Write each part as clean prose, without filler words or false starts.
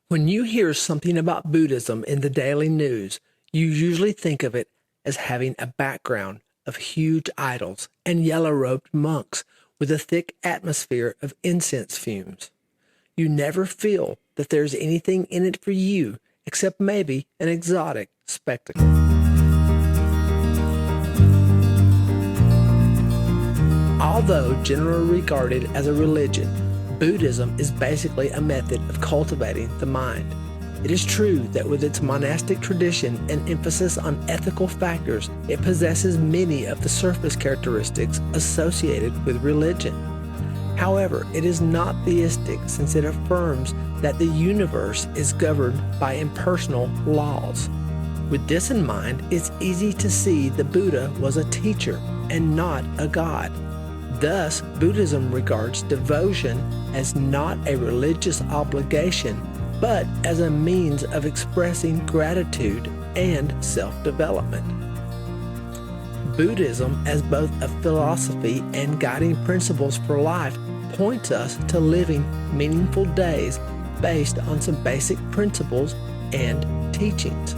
When you hear something about Buddhism in the daily news, you usually think of it as having a background of huge idols and yellow-robed monks with a thick atmosphere of incense fumes. You never feel that there's anything in it for you except maybe an exotic spectacle. Although generally regarded as a religion, Buddhism is basically a method of cultivating the mind. It is true that with its monastic tradition and emphasis on ethical factors, it possesses many of the surface characteristics associated with religion. However, it is not theistic since it affirms that the universe is governed by impersonal laws. With this in mind, it's easy to see the Buddha was a teacher and not a god. Thus, Buddhism regards devotion as not a religious obligation, but as a means of expressing gratitude and self-development. Buddhism, as both a philosophy and guiding principles for life, points us to living meaningful days based on some basic principles and teachings.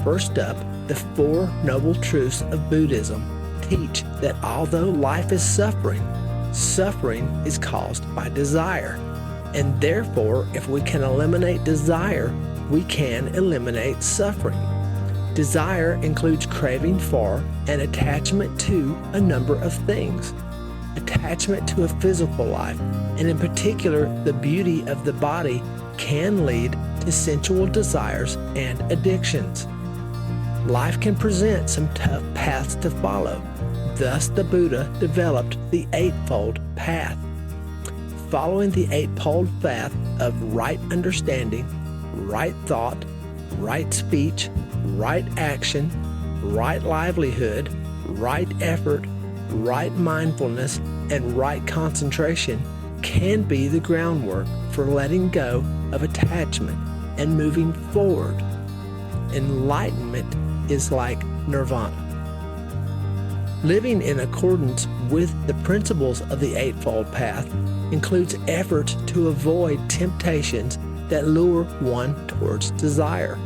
First up, the Four Noble Truths of Buddhism teach that although life is suffering, suffering is caused by desire. And therefore, if we can eliminate desire, we can eliminate suffering. Desire includes craving for and attachment to a number of things. Attachment to a physical life, and in particular the beauty of the body, can lead to sensual desires and addictions. Life can present some tough paths to follow. Thus, the Buddha developed the Eightfold Path. Following the Eightfold Path of right understanding, right thought, right speech, right action, right livelihood, right effort, right mindfulness, and right concentration can be the groundwork for letting go of attachment and moving forward. Enlightenment is like nirvana. Living in accordance with the principles of the Eightfold Path includes efforts to avoid temptations that lure one towards desire.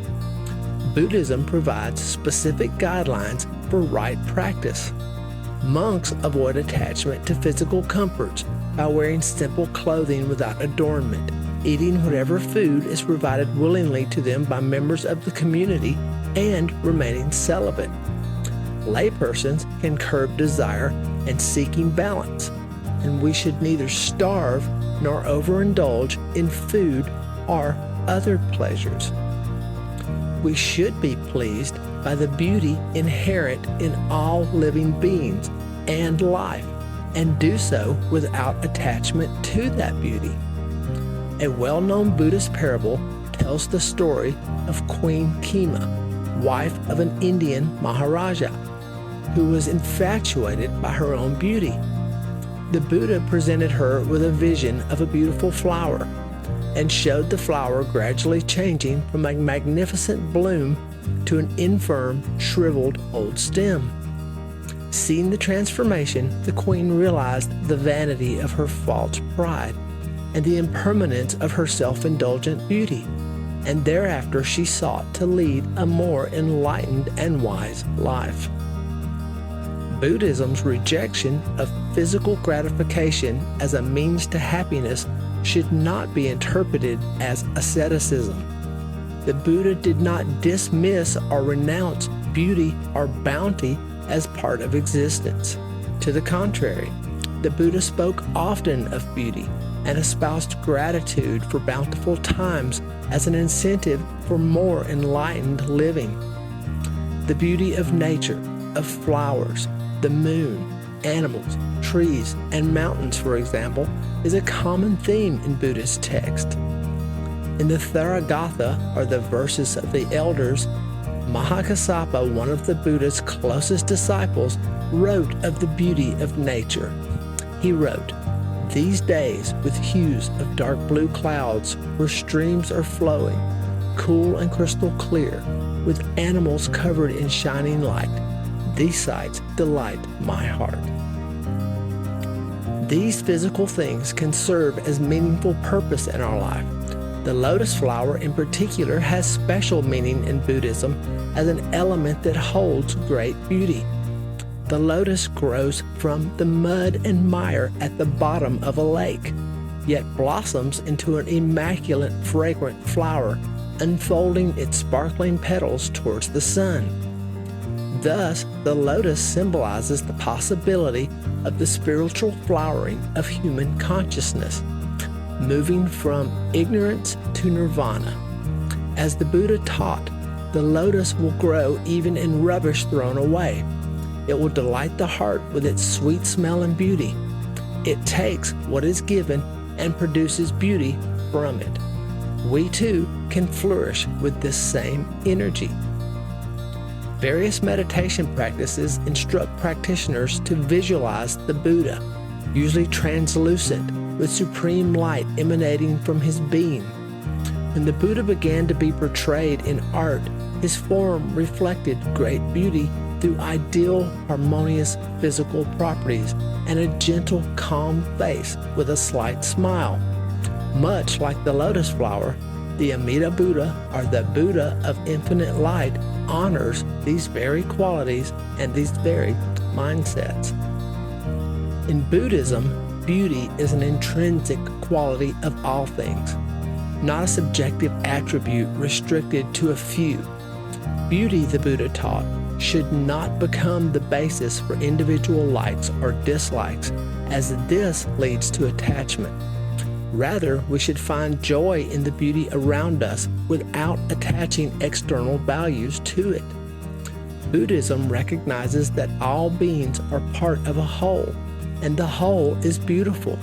Buddhism provides specific guidelines for right practice. Monks avoid attachment to physical comforts by wearing simple clothing without adornment, eating whatever food is provided willingly to them by members of the community, and remaining celibate. Laypersons can curb desire and seeking balance, and we should neither starve nor overindulge in food or other pleasures. We should be pleased by the beauty inherent in all living beings and life, and do so without attachment to that beauty. A well-known Buddhist parable tells the story of Queen Kema, wife of an Indian Maharaja, who was infatuated by her own beauty. The Buddha presented her with a vision of a beautiful flower and showed the flower gradually changing from a magnificent bloom to an infirm, shriveled old stem. Seeing the transformation, the queen realized the vanity of her false pride and the impermanence of her self-indulgent beauty, and thereafter she sought to lead a more enlightened and wise life. Buddhism's rejection of physical gratification as a means to happiness should not be interpreted as asceticism. The Buddha did not dismiss or renounce beauty or bounty as part of existence. To the contrary, the Buddha spoke often of beauty and espoused gratitude for bountiful times as an incentive for more enlightened living. The beauty of nature, of flowers, the moon, animals, trees, and mountains, for example, is a common theme in Buddhist text. In the Theragatha, or the verses of the elders, Mahakassapa, one of the Buddha's closest disciples, wrote of the beauty of nature. He wrote, "These days, with hues of dark blue clouds, where streams are flowing, cool and crystal clear, with animals covered in shining light, these sights delight my heart." These physical things can serve as meaningful purpose in our life. The lotus flower in particular has special meaning in Buddhism as an element that holds great beauty. The lotus grows from the mud and mire at the bottom of a lake, yet blossoms into an immaculate, fragrant flower, unfolding its sparkling petals towards the sun. Thus, the lotus symbolizes the possibility of the spiritual flowering of human consciousness, moving from ignorance to nirvana. As the Buddha taught, the lotus will grow even in rubbish thrown away. It will delight the heart with its sweet smell and beauty. It takes what is given and produces beauty from it. We too can flourish with this same energy. Various meditation practices instruct practitioners to visualize the Buddha, usually translucent, with supreme light emanating from his being. When the Buddha began to be portrayed in art, his form reflected great beauty through ideal, harmonious physical properties and a gentle, calm face with a slight smile. Much like the lotus flower, the Amida Buddha, or the Buddha of infinite light, honors these very qualities and these very mindsets. In Buddhism, beauty is an intrinsic quality of all things, not a subjective attribute restricted to a few. Beauty, the Buddha taught, should not become the basis for individual likes or dislikes, as this leads to attachment. Rather, we should find joy in the beauty around us without attaching external values to it. Buddhism recognizes that all beings are part of a whole, and the whole is beautiful.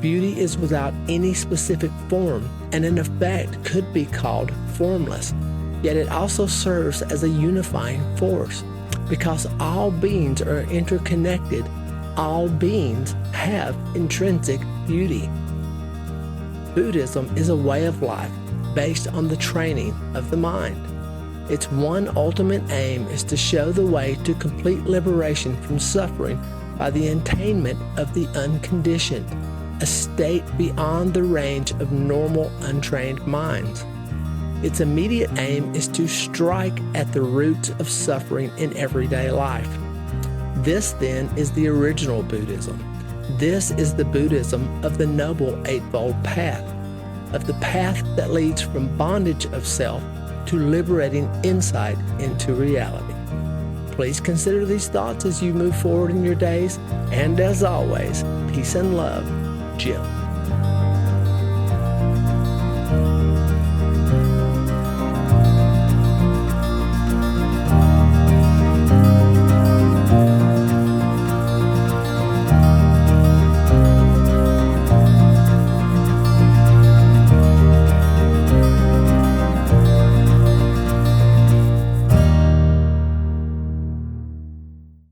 Beauty is without any specific form, and in effect could be called formless. Yet it also serves as a unifying force. Because all beings are interconnected, all beings have intrinsic beauty. Buddhism is a way of life based on the training of the mind. Its one ultimate aim is to show the way to complete liberation from suffering by the attainment of the unconditioned, a state beyond the range of normal untrained minds. Its immediate aim is to strike at the roots of suffering in everyday life. This then is the original Buddhism. This is the Buddhism of the Noble Eightfold Path, of the path that leads from bondage of self to liberating insight into reality. Please consider these thoughts as you move forward in your days, and as always, peace and love, Jim.